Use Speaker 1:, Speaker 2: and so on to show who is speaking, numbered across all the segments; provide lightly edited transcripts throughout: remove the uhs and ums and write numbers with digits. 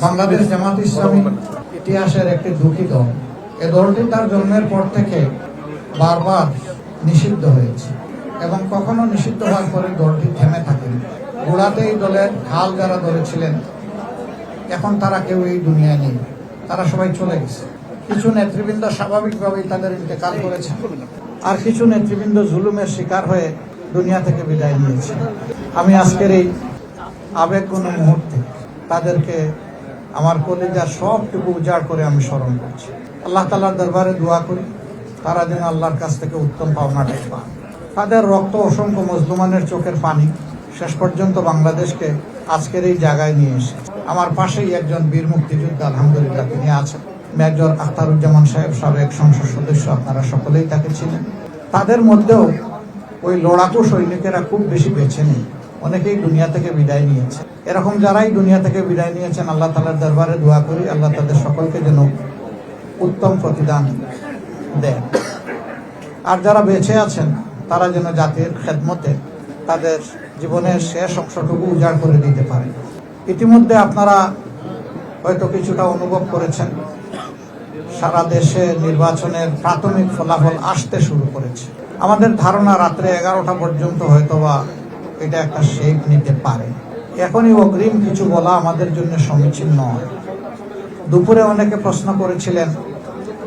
Speaker 1: বাংলাদেশ জামাত ইসলামী ইতিহাসের একটি দুঃখী দল। এ দলটি তার জন্মের পর থেকে বারবার নিষিদ্ধ হয়েছে এবং কখনো নিষিদ্ধ হওয়ার পরে দলটি থেমে থাকেনি। গোড়াতে এই দলের হাল যারা ধরেছিলেন এখন তারা কেউ এই দুনিয়ায় নেই, তারা সবাই চলে গেছে। কিছু নেতৃবৃন্দ স্বাভাবিকভাবেই তাদের ইন্তেকাল করেছে, আর কিছু নেতৃবৃন্দ জুলুমের শিকার হয়ে দুনিয়া থেকে বিদায় নিয়েছে। আমি আজকের এই আবেগঘন মুহূর্তে তাদেরকে আমার কলিজার সবটুকু উজাড় করে আমি স্মরণ করছি। আল্লাহ তাআলার দরবারে দোয়া করি তারা যেন আল্লাহর কাছ থেকে উত্তম পাওনাটাই পান। তাদের রক্ত অসংখ্য মজলুমানের চোখের পানি শেষ পর্যন্ত বাংলাদেশকে আজকের এই জায়গায় নিয়ে এসে। আমার পাশেই একজন বীর মুক্তিযোদ্ধা আলহামদুলিল্লাহ তিনি আছেন, মেজর আখতারুজ্জামান সাহেব, সাবেক সংসদ সদস্য, আপনারা সকলেই তাকে ছিলেন। তাদের মধ্যেও ওই লড়াকু সৈনিকেরা খুব বেশি বেছে নেই, অনেকেই দুনিয়া থেকে বিদায় নিয়েছে। এরকম যারাই দুনিয়া থেকে বিদায় নিয়েছেন আল্লাহ তাআলার দরবারে দোয়া করি আল্লাহ তাদের সকলকে যেন উত্তম প্রতিদান দেন, আর যারা বেঁচে আছেন তারা যেন জাতির খেদমতে তাদের জীবনের শেষ অংশটুকু উজাড় করে দিতে পারে। ইতিমধ্যে আপনারা হয়তো কিছুটা অনুভব করেছেন, সারা দেশে নির্বাচনের প্রাথমিক ফলাফল আসতে শুরু করেছে। আমাদের ধারণা রাত্রে 11টা পর্যন্ত হয়তোবা এটা একটা শেপ নিতে পারে। এখনই অগ্রিম কিছু বলা আমাদের জন্য সমীচীন নয়। দুপুরে অনেকে প্রশ্ন করেছিলেন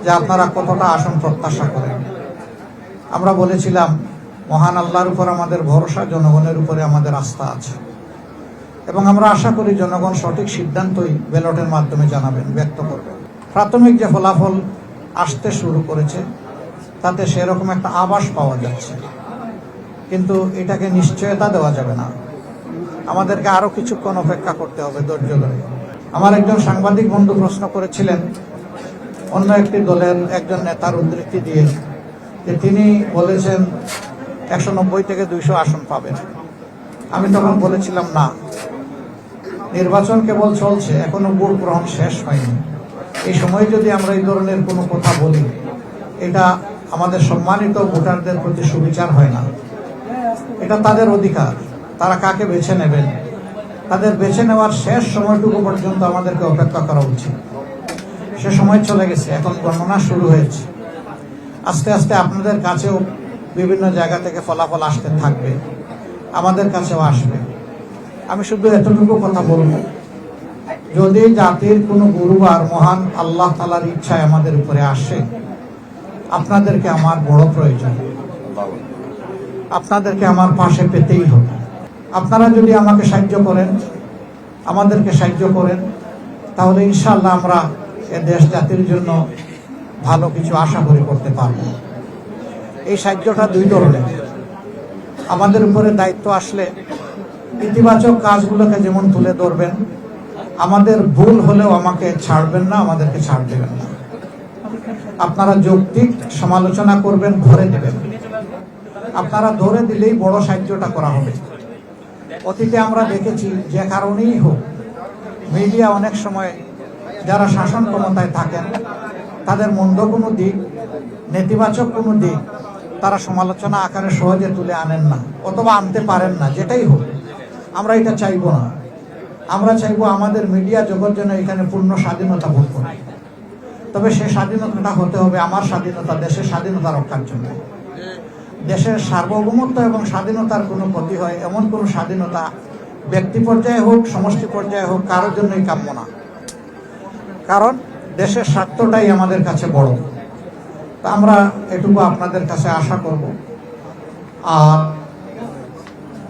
Speaker 1: যে আপনারা কতটা আসন প্রত্যাশা করেন। আমরা বলেছিলাম মহান আল্লাহর উপর আমাদের ভরসা, জনগণের উপরে আমাদের আস্থা আছে এবং আমরা আশা করি জনগণ সঠিক সিদ্ধান্তই ব্যালটের মাধ্যমে জানাবেন, ব্যক্ত করবেন। প্রাথমিক যে ফলাফল আসতে শুরু করেছে তাতে সেরকম একটা আভাস পাওয়া যাচ্ছে, কিন্তু এটাকে নিশ্চয়তা দেওয়া যাবে না। আমাদেরকে আরো কিছুক্ষণ অপেক্ষা করতে হবে ধৈর্য ধরে। আমার একজন সাংবাদিক বন্ধু প্রশ্ন করেছিলেন অন্য একটি দলের একজন নেতার উদ্ধৃতি দিয়ে যে তিনি বলেছেন 190 থেকে 200 আসন পাবেন। আমি তখন বলেছিলাম না, নির্বাচন কেবল চলছে, এখনো ভোট গ্রহণ শেষ হয়নি। এই সময় যদি আমরা এই ধরনের কোনো কথা বলি এটা আমাদের সম্মানিত ভোটারদের প্রতি সুবিচার হয় না। এটা তাদের অধিকার, তারা কাকে বেছে নেবেন তাদের বেছে নেওয়ার শেষ সময়টুকু পর্যন্ত আমাদেরকে অপেক্ষা করা উচিত। সে সময় চলে গেছে, এখন গণনা শুরু হয়েছে। আস্তে আস্তে আপনাদের কাছেও বিভিন্ন জায়গা থেকে ফলাফল আসতে থাকবে, আমাদের কাছেও আসবে। আমি শুধু এতটুকু কথা বলবো, যদি জাতির কোনো গুরুবার মহান আল্লাহ তাআলার ইচ্ছায় আমাদের উপরে আসে, আপনাদেরকে আমার বড় প্রয়োজন, আপনাদেরকে আমার পাশে পেতেই হবে। আপনারা যদি আমাকে সাহায্য করেন, আমাদেরকে সাহায্য করেন, তাহলে ইনশাআল্লাহ আমরা এ দেশ জাতির জন্য ভালো কিছু আশা করি করতে পারব। এই সাহায্যটা দুই ধরনের। আমাদের উপরে দায়িত্ব আসলে ইতিবাচক কাজগুলোকে যেমন তুলে ধরবেন, আমাদের ভুল হলেও আমাকে ছাড়বেন না, আমাদেরকে ছাড় দেবেন না। আপনারা যৌক্তিক সমালোচনা করবেন, ধরে দেবেন। আপনারা ধরে দিলেই বড় সাহায্যটা করা হবে। অতীতে আমরা দেখেছি যে কারণেই হোক মিডিয়া অনেক সময় যারা শাসন ক্ষমতায় থাকেন তাদের মন্দ কোনো দিক, নেতিবাচক কোনো দিক তারা সমালোচনা আকারে সহজে তুলে আনেন না, অথবা আনতে পারেন না। যেটাই হোক আমরা এটা চাইবো না। আমরা চাইবো আমাদের মিডিয়া জগৎ যেন এখানে পূর্ণ স্বাধীনতা ভোগ করে। তবে সে স্বাধীনতাটা হতে হবে আমার স্বাধীনতা, দেশের স্বাধীনতা রক্ষার জন্য। দেশের সার্বভৌমত্ব এবং স্বাধীনতার কোনো ক্ষতি হয় এমন কোনো স্বাধীনতা ব্যক্তি পর্যায়ে হোক, সমষ্টি পর্যায়ে হোক, কারোর জন্যই কাম্য না। কারণ দেশের স্বার্থটাই আমাদের কাছে বড়। তা আমরা এটুকু আপনাদের কাছে আশা করব। আর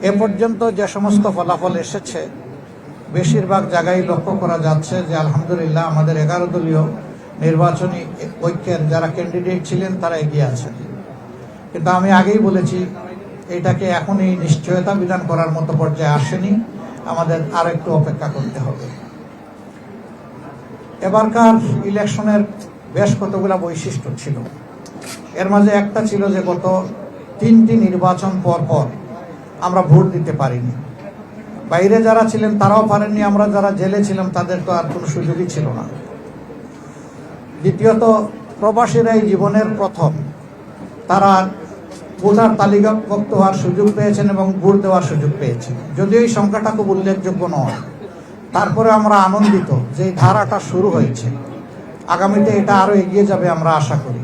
Speaker 1: এ পর্যন্ত যে সমস্ত ফলাফল এসেছে বেশিরভাগ জায়গায় লক্ষ্য করা যাচ্ছে যে আলহামদুলিল্লাহ আমাদের 11 দলীয় নির্বাচনী ঐক্যের যারা ক্যান্ডিডেট ছিলেন তারা এগিয়ে আছেন। কিন্তু আমি আগেই বলেছি এটাকে এখনই নিশ্চয়তা বিধান করার মতো পর্যায়ে আসেনি, আমাদের আর একটু অপেক্ষা করতে হবে। এবারকার ইলেকশনের বেশ কতগুলো বৈশিষ্ট্য ছিল। এর মাঝে একটা ছিল যে গত 3টি নির্বাচন পর পর আমরা ভোট দিতে পারিনি। বাইরে যারা ছিলেন তারাও পারেননি, আমরা যারা জেলে ছিলাম তাদের তো আর কোনো সুযোগই ছিল না। দ্বিতীয়ত প্রবাসীরাই জীবনের প্রথম তারা ভোটার তালিকাভুক্ত হওয়ার সুযোগ পেয়েছেন এবং ভোট দেওয়ার সুযোগ পেয়েছেন। যদিও এই সংখ্যাটা খুব উল্লেখযোগ্য নয়, তারপরে আমরা আনন্দিত যে এই ধারাটা শুরু হয়েছে। আগামীতে এটা আরো এগিয়ে যাবে আমরা আশা করি।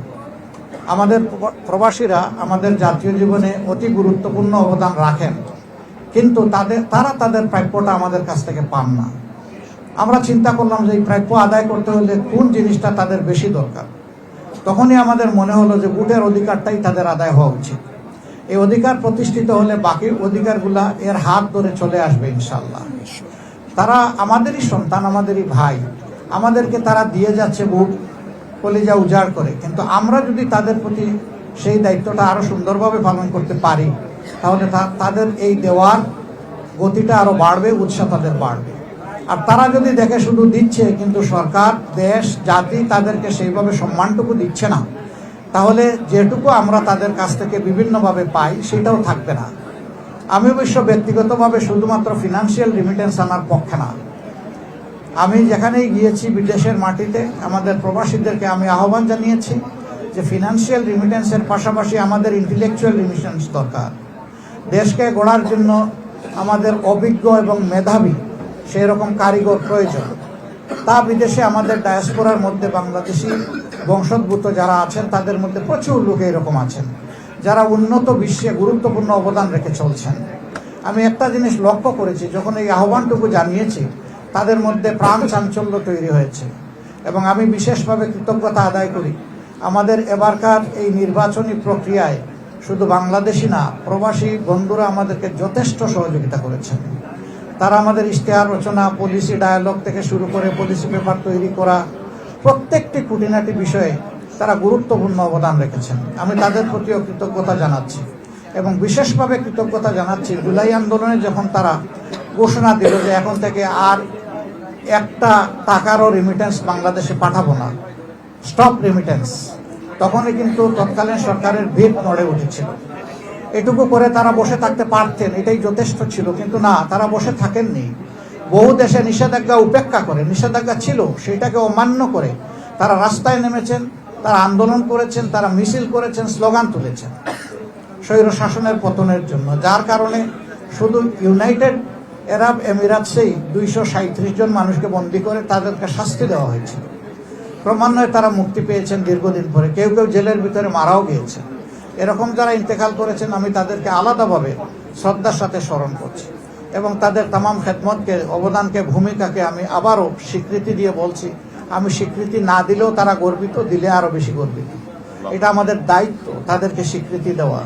Speaker 1: আমাদের প্রবাসীরা আমাদের জাতীয় জীবনে অতি গুরুত্বপূর্ণ অবদান রাখেন, কিন্তু তারা তাদের প্রাপ্যটা আমাদের কাছ থেকে পান না। আমরা চিন্তা করলাম যে এই প্রাপ্য আদায় করতে হলে কোন জিনিসটা তাদের বেশি দরকার। তখনই আমাদের মনে হলো যে ভোটের অধিকারটাই তাদের আদায় হওয়া উচিত। এই অধিকার প্রতিষ্ঠিত হলে বাকি অধিকারগুলা এর হাত ধরে চলে আসবে ইনশাল্লাহ। তারা আমাদেরই সন্তান, আমাদেরই ভাই, আমাদেরকে তারা দিয়ে যাচ্ছে বুক কলিজা উজাড় করে, কিন্তু আমরা যদি তাদের প্রতি সেই দায়িত্বটা আরো সুন্দরভাবে পালন করতে পারি, তাহলে তাদের এই দেওয়ার গতিটা আরো বাড়বে, উৎসাহ তাদের বাড়বে। আর তারা যদি দেখে শুধু দিচ্ছে কিন্তু সরকার, দেশ, জাতি তাদেরকে সেইভাবে সম্মানটুকু দিচ্ছে না, তাহলে যেটুকু আমরা তাদের কাছ থেকে বিভিন্নভাবে পাই সেটাও থাকবে না। আমি অবশ্য ব্যক্তিগতভাবে শুধুমাত্র ফিনান্সিয়াল রিমিটেন্স আনার পক্ষে না। আমি যেখানেই গিয়েছি বিদেশের মাটিতে আমাদের প্রবাসীদেরকে আমি আহ্বান জানিয়েছি যে ফিনান্সিয়াল রিমিটেন্সের পাশাপাশি আমাদের ইন্টেলেকচুয়াল রিমিটেন্স দরকার। দেশকে গড়ার জন্য আমাদের অভিজ্ঞ এবং মেধাবী সেই রকম কারিগর প্রয়োজন। তা বিদেশে আমাদের ডায়াসপোরার মধ্যে বাংলাদেশি বংশোদ্ভূত যারা আছেন তাদের মধ্যে প্রচুর লোক এরকম আছেন যারা উন্নত বিশ্বে গুরুত্বপূর্ণ অবদান রেখে চলছেন। আমি একটা জিনিস লক্ষ্য করেছি, যখন এই আহ্বানটুকু জানিয়েছি তাদের মধ্যে প্রাণ চাঞ্চল্য তৈরি হয়েছে। এবং আমি বিশেষভাবে কৃতজ্ঞতা আদায় করি আমাদের এবারকার এই নির্বাচনী প্রক্রিয়ায় শুধু বাংলাদেশি না, প্রবাসী বন্ধুরা আমাদেরকে যথেষ্ট সহযোগিতা করেছেন। তারা আমাদের ইশতেহার রচনা, পলিসি ডায়ালগ থেকে শুরু করে পলিসি পেপার তৈরি করা, প্রত্যেকটি খুঁটিনাটি বিষয়ে তারা গুরুত্বপূর্ণ অবদান রেখেছেন। আমি তাদের প্রতিও কৃতজ্ঞতা জানাচ্ছি এবং বিশেষভাবে কৃতজ্ঞতা জানাচ্ছি জুলাই আন্দোলনে যখন তারা ঘোষণা দিল যে এখন থেকে আর একটা টাকারও রিমিটেন্স বাংলাদেশে পাঠাবো না, স্টপ রিমিটেন্স, তখনই কিন্তু তৎকালীন সরকারের ভিত নড়ে উঠেছিল। এটুকু করে তারা বসে থাকতে পারতেন, এটাই যথেষ্ট ছিল, কিন্তু না, তারা বসে থাকেননি। বহু দেশে নিষেধাজ্ঞা উপেক্ষা করে, নিষেধাজ্ঞা ছিল সেটাকে অমান্য করে তারা রাস্তায় নেমেছেন, তারা আন্দোলন করেছেন, তারা মিছিল করেছেন, স্লোগান তুলেছেন স্বৈর শাসনের পতনের জন্য। যার কারণে শুধু ইউনাইটেড আরব এমিরাতসেই 237 জন মানুষকে বন্দী করে তাদেরকে শাস্তি দেওয়া হয়েছিল। ক্রমান্বয়ে তারা মুক্তি পেয়েছেন দীর্ঘদিন পরে, কেউ কেউ জেলের ভিতরে মারাও গিয়েছে। এরকম যারা ইন্তেকাল করেছেন আমি তাদেরকে আলাদাভাবে শ্রদ্ধার সাথে স্মরণ করছি এবং তাদের তামাম খেদমতকে, অবদানকে, ভূমিকাকে আমি আবারও স্বীকৃতি দিয়ে বলছি, আমি স্বীকৃতি না দিলেও তারা গর্বিত, দিলে আরো বেশি গর্বিত। এটা আমাদের দায়িত্ব তাদেরকে স্বীকৃতি দেওয়া।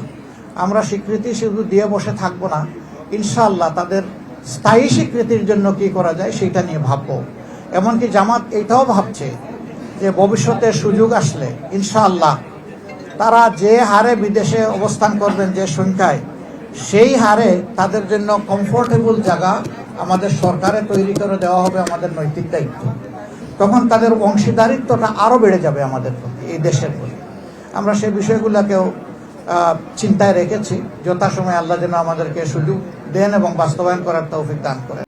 Speaker 1: আমরা স্বীকৃতি শুধু দিয়ে বসে থাকবো না, ইনশাআল্লাহ তাদের স্থায়ী স্বীকৃতির জন্য কি করা যায় সেটা নিয়ে ভাববো। এমনকি জামাত এটাও ভাবছে যে ভবিষ্যতে সুযোগ আসলে ইনশাআল্লাহ তারা যে হারে বিদেশে অবস্থান করবেন, যে সংখ্যায়, সেই হারে তাদের জন্য কমফোর্টেবল জায়গা আমাদের সরকারে তৈরি করে দেওয়া হবে আমাদের নৈতিক দায়িত্ব। তখন তাদের অংশীদারিত্বটা আরও বেড়ে যাবে আমাদের প্রতি, এই দেশের প্রতি। আমরা সেই বিষয়গুলোকেও চিন্তায় রেখেছি। যথাসময়ে আল্লাহ যেন আমাদেরকে সুযোগ দেন এবং বাস্তবায়ন করার তৌফিক দান করেন।